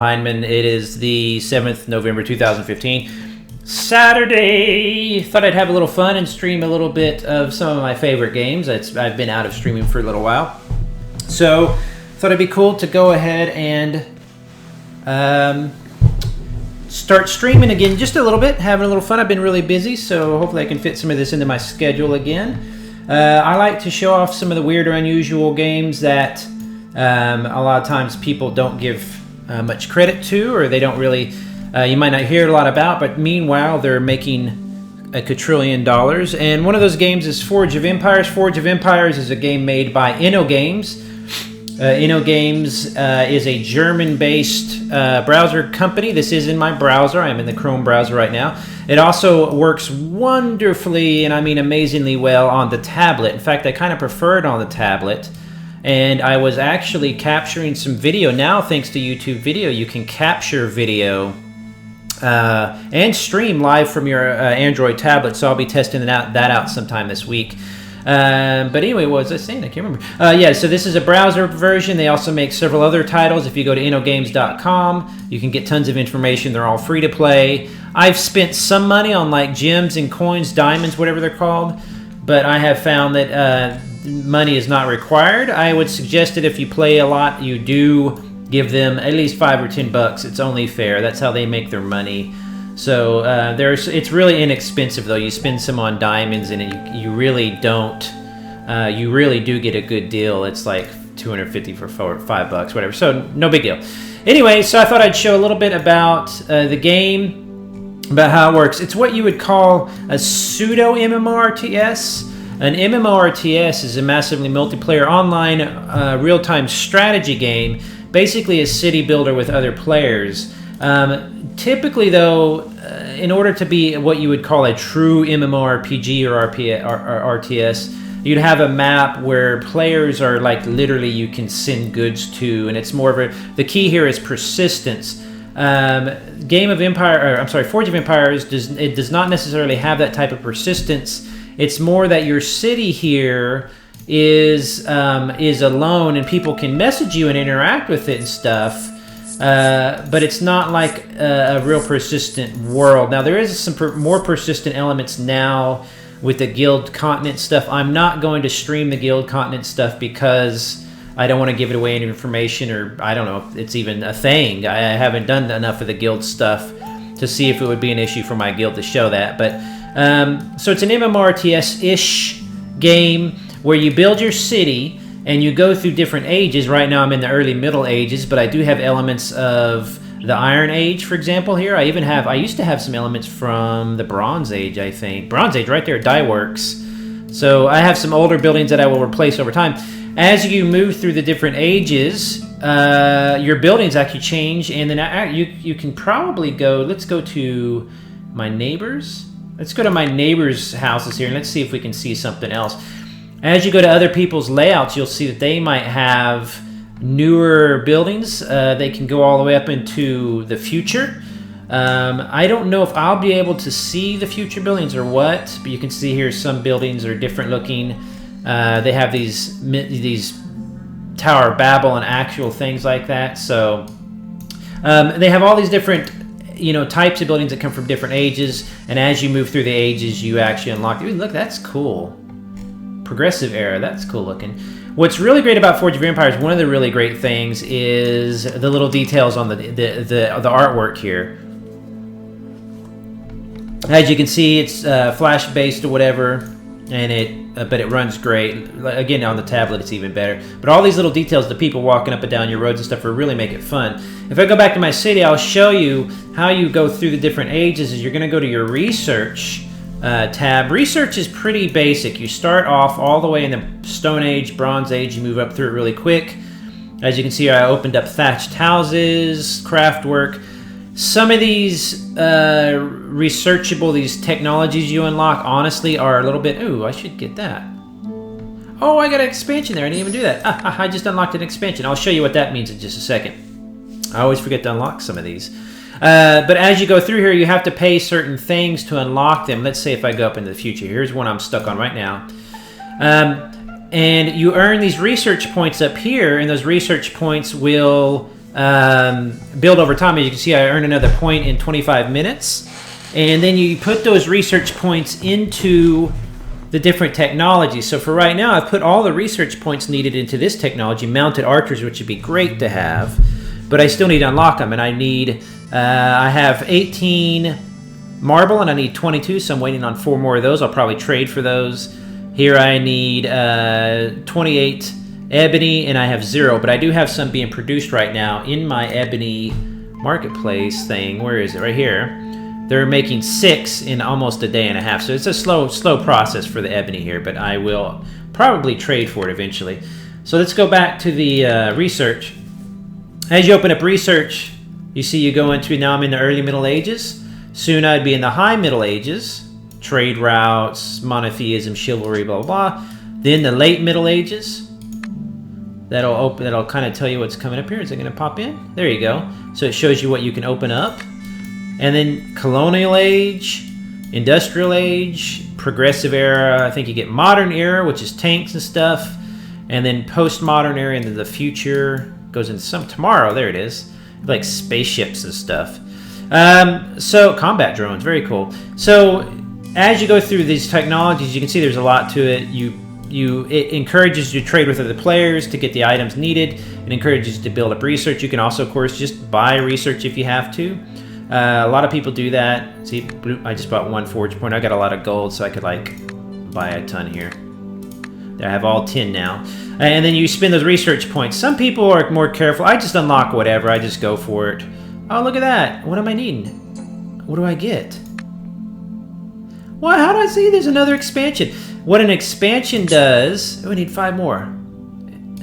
beau-hindman. It is the 7th November 2015. Saturday. Thought I'd have a little fun and stream a little bit of some of my favorite games. I've been out of streaming for a little while. So thought it'd be cool to go ahead and start streaming again just a little bit, having a little fun. I've been really busy, so hopefully I can fit some of this into my schedule again. I like to show off some of the weird or unusual games that a lot of times people don't give much credit to, or they don't really, you might not hear a lot about, but meanwhile they're making a quadrillion dollars. And one of those games is Forge of Empires. Forge of Empires is a game made by InnoGames. InnoGames is a German-based browser company. This is in my browser. I'm in the Chrome browser right now. It also works wonderfully, and I mean amazingly well, on the tablet. In fact, I kind of prefer it on the tablet. And I was actually capturing some video. Now, thanks to YouTube Video, you can capture video and stream live from your Android tablet. So I'll be testing that out sometime this week. But anyway, what was I saying? I can't remember. Yeah, so this is a browser version. They also make several other titles. If you go to innogames.com, you can get tons of information. They're all free to play. I've spent some money on like gems and coins, diamonds, whatever they're called. But I have found that money is not required. I would suggest that if you play a lot, you do give them at least $5 or $10. It's only fair. That's how they make their money. So it's really inexpensive though. You spend some on diamonds and you really don't. You really do get a good deal. It's like $250 for $5, whatever. So no big deal. Anyway, so I thought I'd show a little bit about the game, about how it works. It's what you would call a pseudo MMORTS. An MMORTS is a massively multiplayer online real-time strategy game, basically a city builder with other players. Typically, though, in order to be what you would call a true MMORPG or RTS, you'd have a map where players are like literally you can send goods to, and it's more of the key here is persistence. Forge of Empires does not necessarily have that type of persistence. It's more that your city here is alone, and people can message you and interact with it and stuff. But it's not like a real persistent world. Now, there is some more persistent elements now with the Guild Continent stuff. I'm not going to stream the Guild Continent stuff because I don't want to give it away any information, or I don't know if it's even a thing. I haven't done enough of the Guild stuff to see if it would be an issue for my guild to show that. But so it's an MMORTS-ish game where you build your city and you go through different ages. Right now I'm in the early Middle Ages, but I do have elements of the Iron Age, for example, here. I used to have some elements from the Bronze Age, I think. Bronze Age, right there, Dye Works. So I have some older buildings that I will replace over time. As you move through the different ages, your buildings actually change, and then you can probably go, let's go to my neighbors. Let's go to my neighbors' houses here, and let's see if we can see something else. As you go to other people's layouts, you'll see that they might have newer buildings. They can go all the way up into the future. I don't know if I'll be able to see the future buildings or what, but you can see here some buildings are different looking. They have these Tower of Babel and actual things like that. So they have all these different types of buildings that come from different ages, and as you move through the ages, you actually unlock. Ooh, look, that's cool. Progressive era, that's cool looking. What's really great about Forge of Empires, one of the really great things is the little details on the artwork here. As you can see, it's flash based or whatever, and but it runs great. Again, on the tablet, it's even better. But all these little details, the people walking up and down your roads and stuff, really make it fun. If I go back to my city, I'll show you how you go through the different ages. Is you're going to go to your research tab. Research is pretty basic. You start off all the way in the Stone Age, Bronze Age. You move up through it really quick. As you can see, I opened up thatched houses, craft work. Some of these researchable, these technologies you unlock, honestly, are a little bit... Ooh, I should get that. Oh, I got an expansion there. I didn't even do that. I just unlocked an expansion. I'll show you what that means in just a second. I always forget to unlock some of these. But as you go through here, you have to pay certain things to unlock them. Let's say if I go up into the future. Here's one I'm stuck on right now. And you earn these research points up here, and those research points will build over time. As you can see, I earn another point in 25 minutes. And then you put those research points into the different technologies. So for right now, I've put all the research points needed into this technology, mounted archers, which would be great to have, but I still need to unlock them. And I need, I have 18 marble and I need 22, so I'm waiting on 4 more of those. I'll probably trade for those. Here I need 28 ebony and I have 0, but I do have some being produced right now in my ebony marketplace thing. Where is it? Right here. They're making 6 in almost a day and a half. So it's a slow process for the ebony here, but I will probably trade for it eventually. So let's go back to the research. As you open up research, you see you go into, now I'm in the early Middle Ages. Soon I'd be in the high Middle Ages. Trade routes, monotheism, chivalry, blah, blah, blah. Then the late Middle Ages. That'll kind of tell you what's coming up here. Is it going to pop in? There you go. So it shows you what you can open up. And then colonial age, industrial age, progressive era. I think you get modern era, which is tanks and stuff. And then postmodern era, and then the future goes into some tomorrow. There it is, like spaceships and stuff. So combat drones, very cool. So as you go through these technologies, you can see there's a lot to it. It encourages you to trade with other players to get the items needed. It encourages you to build up research. You can also, of course, just buy research if you have to. A lot of people do that. See, I just bought 1 forge point. I got a lot of gold, so I could like buy a ton here. I have all 10 now. And then you spend those research points. Some people are more careful. I just unlock whatever. I just go for it. Oh, look at that. What am I needing? What do I get? What? How do I see there's another expansion? What an expansion does... Oh, I need 5 more.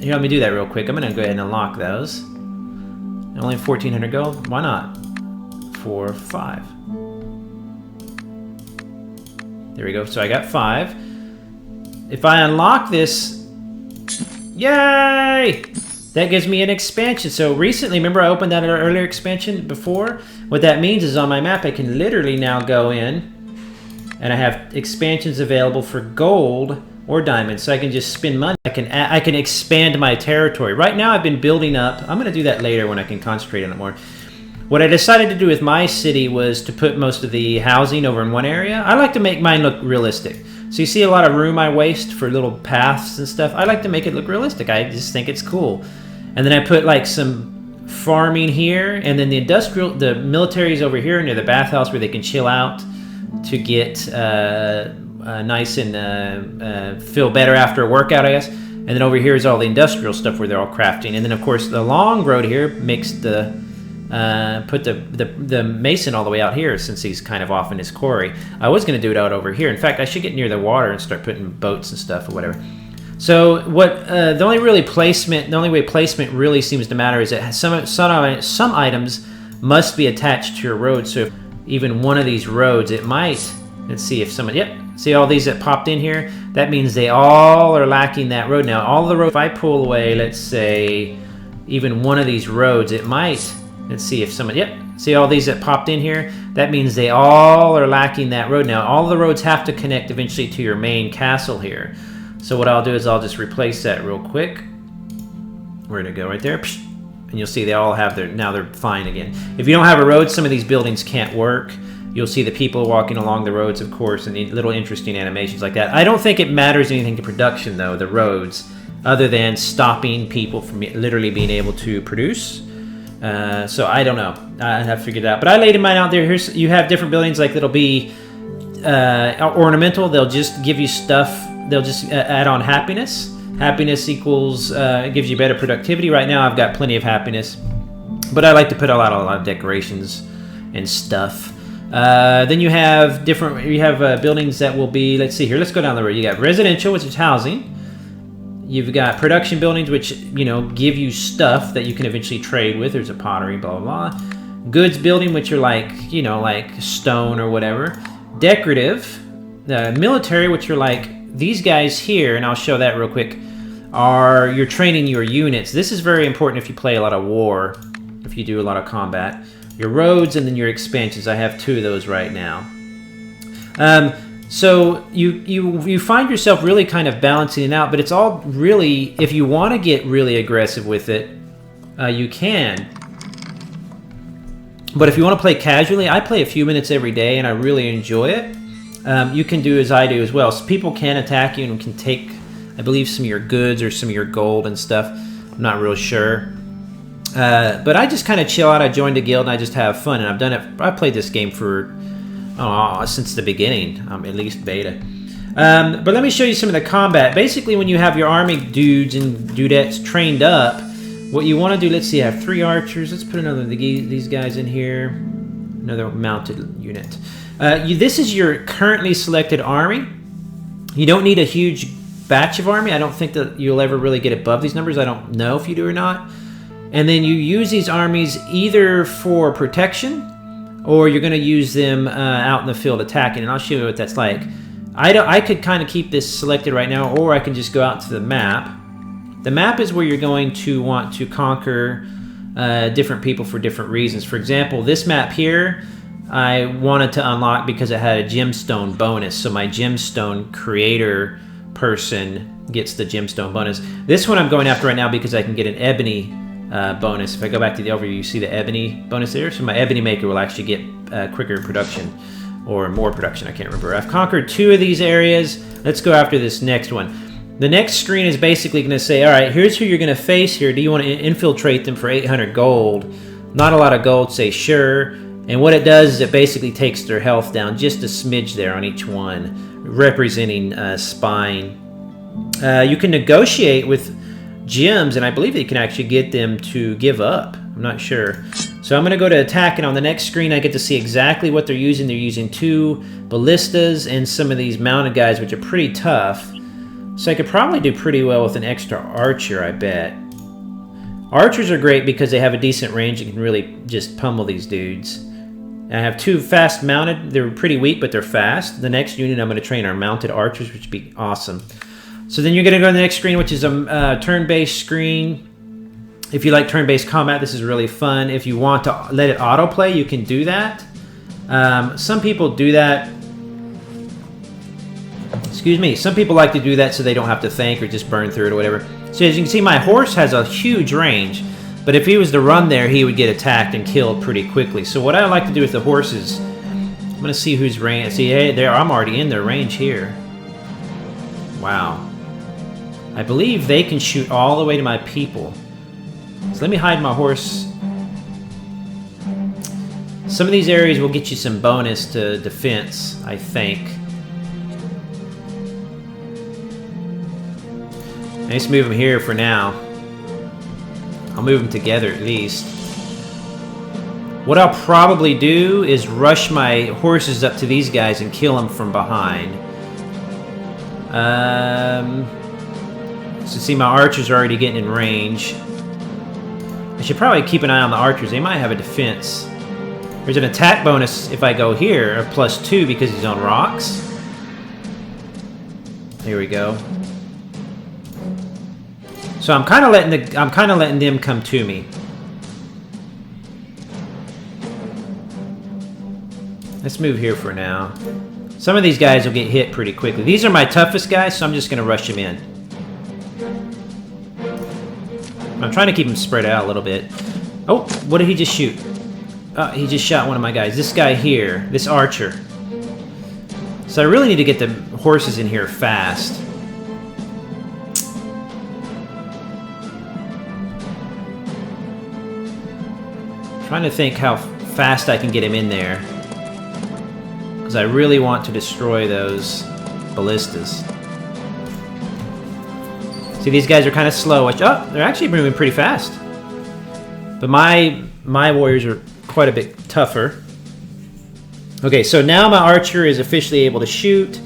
Here, let me do that real quick. I'm going to go ahead and unlock those. Only 1,400 gold? Why not? 4, 5. There we go. So I got 5. If I unlock this, yay! That gives me an expansion. So recently, remember I opened that earlier expansion before? What that means is on my map, I can literally now go in and I have expansions available for gold or diamonds. So I can just spend money. I can expand my territory. Right now I've been building up. I'm going to do that later when I can concentrate on it more. What I decided to do with my city was to put most of the housing over in one area. I like to make mine look realistic. So you see a lot of room I waste for little paths and stuff. I like to make it look realistic. I just think it's cool. And then I put like some farming here, and then the military's over here near the bathhouse where they can chill out to get nice and feel better after a workout, I guess. And then over here is all the industrial stuff where they're all crafting. And then of course the long road here makes put the mason all the way out here since he's kind of off in his quarry. I was going to do it out over here. In fact, I should get near the water and start putting boats and stuff or whatever. So what the only way placement really seems to matter is that some items must be attached to your road. So if even one of these roads, it might. Let's see if someone. Yep. See all these that popped in here? That means they all are lacking that road. Now all the roads. If I pull away, let's say, even one of these roads, it might. Let's see if someone, yep, see all these that popped in here? That means they all are lacking that road. Now, all the roads have to connect eventually to your main castle here. So what I'll do is I'll just replace that real quick. Where'd it go? Right there. And you'll see they all have now they're fine again. If you don't have a road, some of these buildings can't work. You'll see the people walking along the roads, of course, and the little interesting animations like that. I don't think it matters anything to production, though, the roads, other than stopping people from literally being able to produce. So I don't know. I have to figure it out. But I laid mine out there. You have different buildings like that'll be ornamental. They'll just give you stuff. They'll just add on happiness. Happiness equals gives you better productivity. Right now I've got plenty of happiness, but I like to put a lot of decorations and stuff. Then you have buildings that will be. Let's see here. Let's go down the road. You got residential, which is housing. You've got production buildings, which, give you stuff that you can eventually trade with. There's a pottery, blah, blah, blah. Goods building, which are like, like stone or whatever. Decorative. Military, which are like these guys here, and I'll show that real quick, you're training your units. This is very important if you play a lot of war, if you do a lot of combat. Your roads and then your expansions. I have 2 of those right now. So you find yourself really kind of balancing it out, but it's all really, if you want to get really aggressive with it, you can. But if you want to play casually, I play a few minutes every day, and I really enjoy it. You can do as I do as well. So people can attack you and can take, I believe, some of your goods or some of your gold and stuff. I'm not real sure. But I just kind of chill out. I joined a guild and I just have fun. And I've done it. I played this game for since the beginning, at least beta. But let me show you some of the combat. Basically, when you have your army dudes and dudettes trained up, what you want to do, let's see, I have 3 archers. Let's put another of these guys in here. Another mounted unit. This is your currently selected army. You don't need a huge batch of army. I don't think that you'll ever really get above these numbers. I don't know if you do or not. And then you use these armies either for protection, or you're going to use them out in the field attacking. And I'll show you what that's like. I could kind of keep this selected right now, or I can just go out to the map. The map is where you're going to want to conquer different people for different reasons. For example, this map here, I wanted to unlock because it had a gemstone bonus. So my gemstone creator person gets the gemstone bonus. This one I'm going after right now because I can get an ebony bonus. If I go back to the overview, you see the ebony bonus there. So my ebony maker will actually get quicker production, or more production, I can't remember. I've conquered 2 of these areas. Let's go after this next one. The next screen is basically going to say, all right, here's who you're going to face here. Do you want to infiltrate them for 800 gold? Not a lot of gold, say sure. And what it does is it basically takes their health down just a smidge there on each one, representing spine. You can negotiate with gems, and I believe that you can actually get them to give up. I'm not sure. So I'm going to go to attack, and on the next screen I get to see exactly what they're using. They're using 2 ballistas and some of these mounted guys, which are pretty tough. So I could probably do pretty well with an extra archer, I bet. Archers are great because they have a decent range and can really just pummel these dudes. And I have 2 fast mounted. They're pretty weak, but they're fast. The next unit I'm going to train are mounted archers, which would be awesome. So then you're going to go to the next screen, which is a turn-based screen. If you like turn-based combat, this is really fun. If you want to let it autoplay, you can do that. Some people do that. Excuse me. Some people like to do that so they don't have to think or just burn through it or whatever. So as you can see, my horse has a huge range. But if he was to run there, he would get attacked and killed pretty quickly. So what I like to do with the horses, I'm going to see who's range. See, hey, there, I'm already in their range here. Wow. I believe they can shoot all the way to my people. So let me hide my horse. Some of these areas will get you some bonus to defense, I think. Let's move them here for now. I'll move them together at least. What I'll probably do is rush my horses up to these guys and kill them from behind. So see, my archers are already getting in range. I should probably keep an eye on the archers. They might have a defense. There's an attack bonus if I go here, a +2 because he's on rocks. Here we go. So I'm kind of letting them come to me. Let's move here for now. Some of these guys will get hit pretty quickly. These are my toughest guys, so I'm just going to rush them in. I'm trying to keep them spread out a little bit. Oh, what did he just shoot? He just shot one of my guys. This guy here, this archer. So I really need to get the horses in here fast. Trying to think how fast I can get him in there. Because I really want to destroy those ballistas. See, these guys are kind of slow. Which, oh, they're actually moving pretty fast. But my warriors are quite a bit tougher. Okay, so now my archer is officially able to shoot.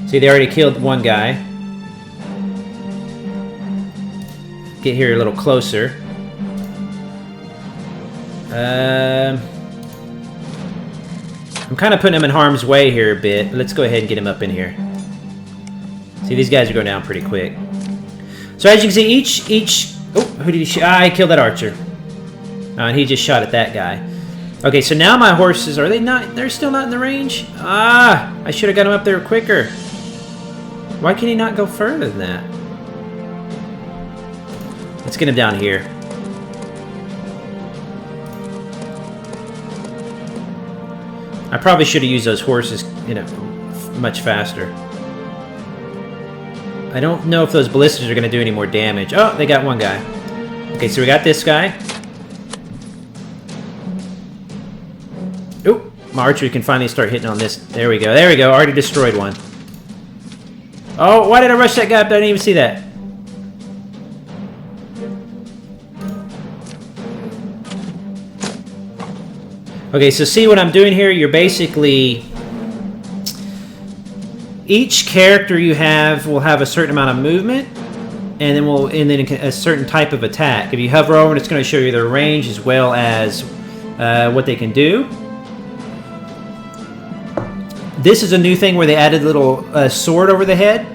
See, they already killed one guy. Get here a little closer. I'm kind of putting him in harm's way here a bit. Let's go ahead and get him up in here. See, these guys are going down pretty quick. So as you can see, each... Oh, who did he shoot? Ah, I killed that archer. And he just shot at that guy. Okay, so now my horses, are they not... They're still not in the range? Ah, I should have got him up there quicker. Why can he not go further than that? Let's get him down here. I probably should have used those horses, you know, much faster. I don't know if those ballistas are going to do any more damage. Oh, they got one guy. Okay, so we got this guy. Oop, my archery can finally start hitting on this. There we go. There we go. Already destroyed one. Oh, why did I rush that guy up there? I didn't even see that. Okay, so see what I'm doing here? You're basically... Each character you have will have a certain amount of movement, and then a certain type of attack. If you hover over it, it's going to show you their range as well as what they can do. This is a new thing where they added a little sword over the head.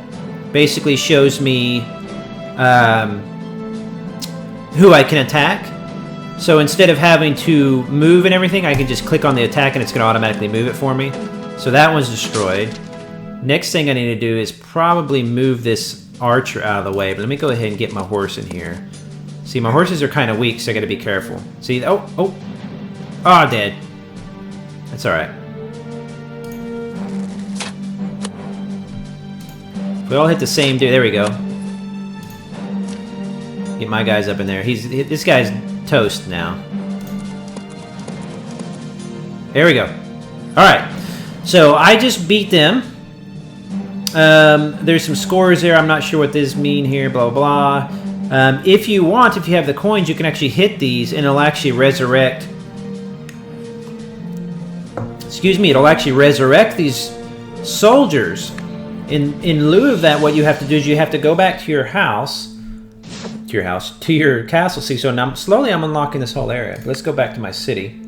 Basically shows me who I can attack. So instead of having to move and everything, I can just click on the attack and it's going to automatically move it for me. So that one's destroyed. Next thing I need to do is probably move this archer out of the way. But let me go ahead and get my horse in here. See, my horses are kind of weak, so I got to be careful. See, oh, dead. That's all right. We all hit the same dude. There we go. Get my guys up in there. This guy's toast now. There we go. All right. So I just beat them. There's some scores there. I'm not sure what this mean here. Blah blah blah. If you want, if you have the coins, you can actually hit these, and it'll actually resurrect. Excuse me. It'll actually resurrect these soldiers. In lieu of that, what you have to do is you have to go back to your house. To your castle. See, so now slowly I'm unlocking this whole area. Let's go back to my city.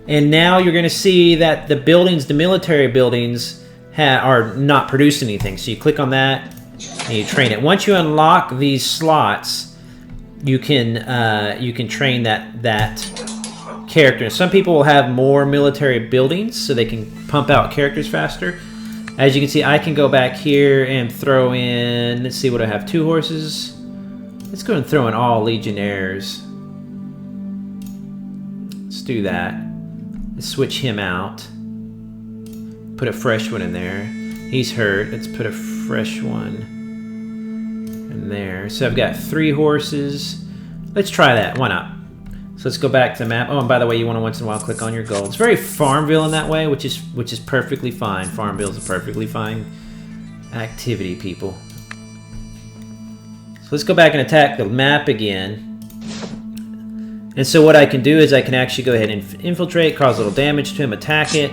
And now you're going to see that the buildings, the military buildings, are not producing anything. So you click on that and you train it. Once you unlock these slots, you can train that character. Some people will have more military buildings so they can pump out characters faster. As you can see, I can go back here and throw in, let's see what I have, 2 horses. Let's go and throw in all legionnaires. Let's do that. Let's switch him out. Put a fresh one in there. He's hurt. Let's put a fresh one in there. So I've got 3 horses. Let's try that. Why not? So let's go back to the map. Oh, and by the way, you want to once in a while click on your gold. It's very Farmville in that way, which is perfectly fine. Farmville is a perfectly fine activity, people. So let's go back and attack the map again. And so what I can do is I can actually go ahead and infiltrate, cause a little damage to him, attack it.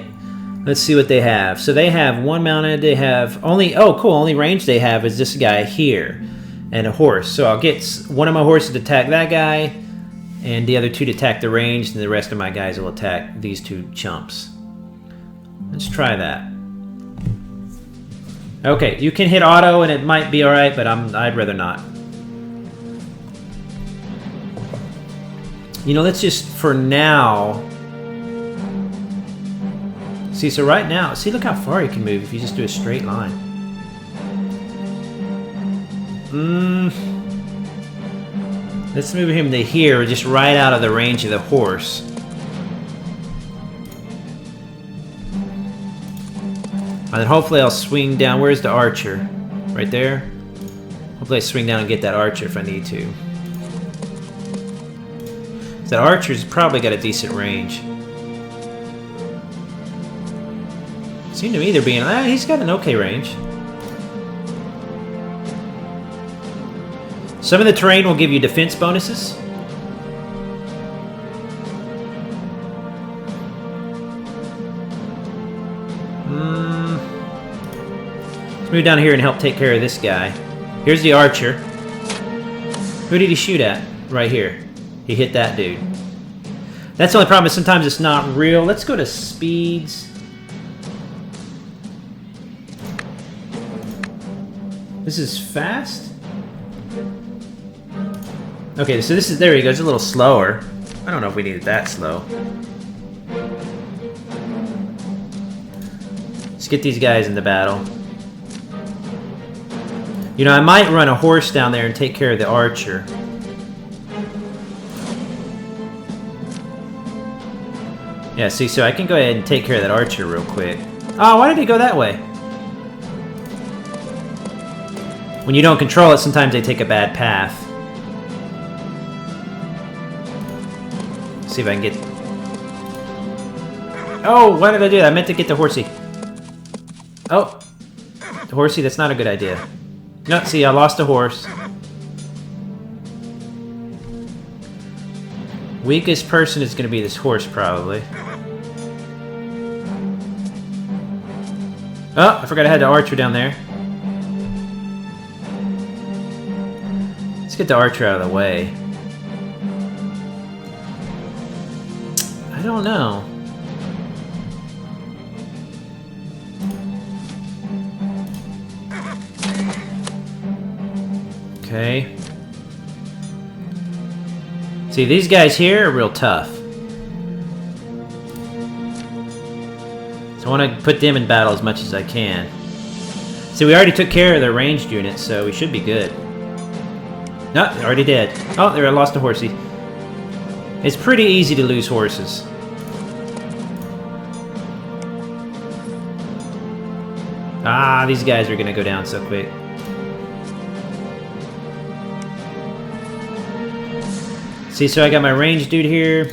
Let's see what they have. So they have 1 mounted. They have only, oh cool, only range they have is this guy here and a horse. So I'll get one of my horses to attack that guy, and the other 2 to attack the range, and the rest of my guys will attack these 2 chumps. Let's try that. Okay, you can hit auto and it might be alright, but I'd rather not. You know, let's just, for now... See, so right now, see, look how far you can move if you just do a straight line. Let's move him to here, just right out of the range of the horse. And then hopefully I'll swing down. Where's the archer? Right there? Hopefully I swing down and get that archer if I need to. That archer's probably got a decent range. Seemed to me they're being... he's got an okay range. Some of the terrain will give you defense bonuses. Let's move down here and help take care of this guy. Here's the archer. Who did he shoot at? Right here. He hit that dude. That's the only problem, is sometimes it's not real. Let's go to speeds. This is fast? Okay, so this is, there he goes, a little slower. I don't know if we need it that slow. Let's get these guys in the battle. You know, I might run a horse down there and take care of the archer. Yeah, see, so I can go ahead and take care of that archer real quick. Oh, why did he go that way? When you don't control it, sometimes they take a bad path. Let's see if I can get... Oh, why did I do that? I meant to get the horsey. Oh, the horsey, that's not a good idea. No, see, I lost a horse. Weakest person is going to be this horse, probably. Oh, I forgot I had the archer down there. Let's get the archer out of the way. I don't know. Okay. See, these guys here are real tough. So I want to put them in battle as much as I can. See, we already took care of their ranged units, so we should be good. No, they're already dead. Oh, there, I lost a horsey. It's pretty easy to lose horses. Ah, these guys are going to go down so quick. See, so I got my ranged dude here.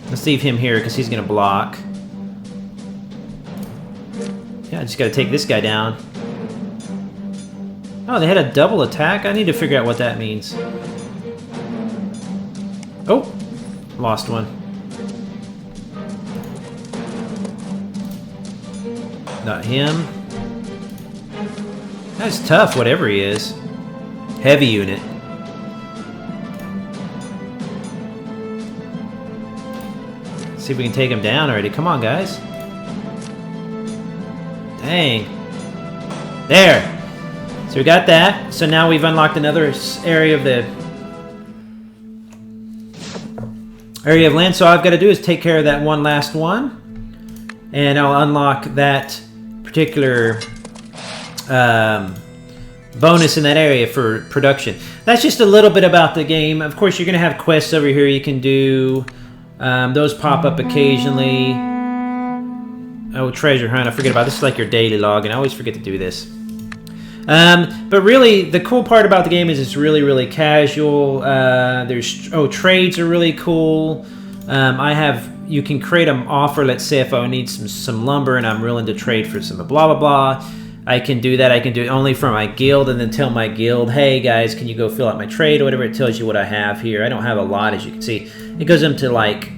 Let's leave him here because he's going to block. Yeah, I just got to take this guy down. Oh, they had a double attack? I need to figure out what that means. Oh, lost one. Not him. That's tough, whatever he is. Heavy unit. Let's see if we can take him down already. Come on, guys. Dang. There. So we got that. So now we've unlocked another area of the area of land. So all I've got to do is take care of that one last one, and I'll unlock that particular bonus in that area for production. That's just a little bit about the game. Of course, you're going to have quests over here you can do. Those pop up occasionally. Oh, treasure hunt. I forget about this. This is like your daily log, and I always forget to do this. But really, the cool part about the game is it's really, really casual. Trades are really cool. You can create an offer. Let's say if I need some lumber and I'm willing to trade for some blah blah blah, I can do that. I can do it only for my guild, and then tell my guild, hey guys, can you go fill out my trade or whatever. It tells you what I have here. I don't have a lot, as you can see. It goes into like,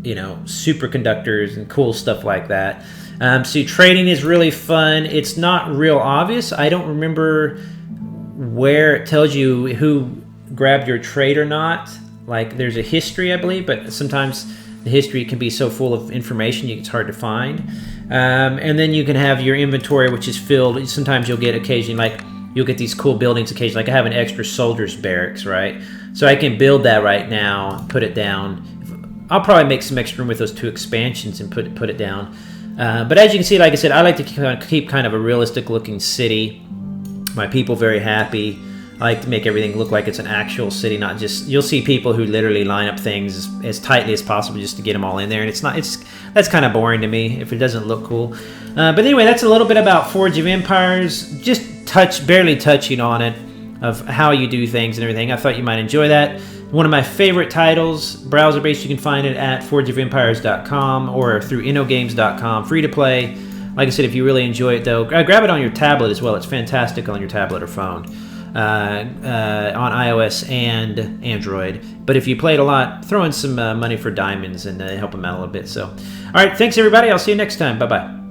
you know, superconductors and cool stuff like that. So trading is really fun. It's not real obvious. I don't remember where it tells you who grabbed your trade or not. Like, there's a history, I believe, but sometimes the history can be so full of information it's hard to find. And then you can have your inventory, which is filled. Sometimes you'll get occasionally, like, you'll get these cool buildings occasionally. Like I have an extra soldier's barracks, right? So I can build that right now, put it down. I'll probably make some extra room with those 2 expansions and put it down. But as you can see, like I said, I like to keep kind of a realistic looking city. My people very happy. I like to make everything look like it's an actual city, not just... You'll see people who literally line up things as tightly as possible just to get them all in there, and that's kind of boring to me if it doesn't look cool. But anyway, that's a little bit about Forge of Empires. Just barely touching on it, of how you do things and everything. I thought you might enjoy that. One of my favorite titles, browser-based. You can find it at forgeofempires.com or through innogames.com, free to play. Like I said, if you really enjoy it, though, grab it on your tablet as well. It's fantastic on your tablet or phone, on iOS and Android. But if you play it a lot, throw in some money for diamonds and help them out a little bit. So, all right, thanks, everybody. I'll see you next time. Bye-bye.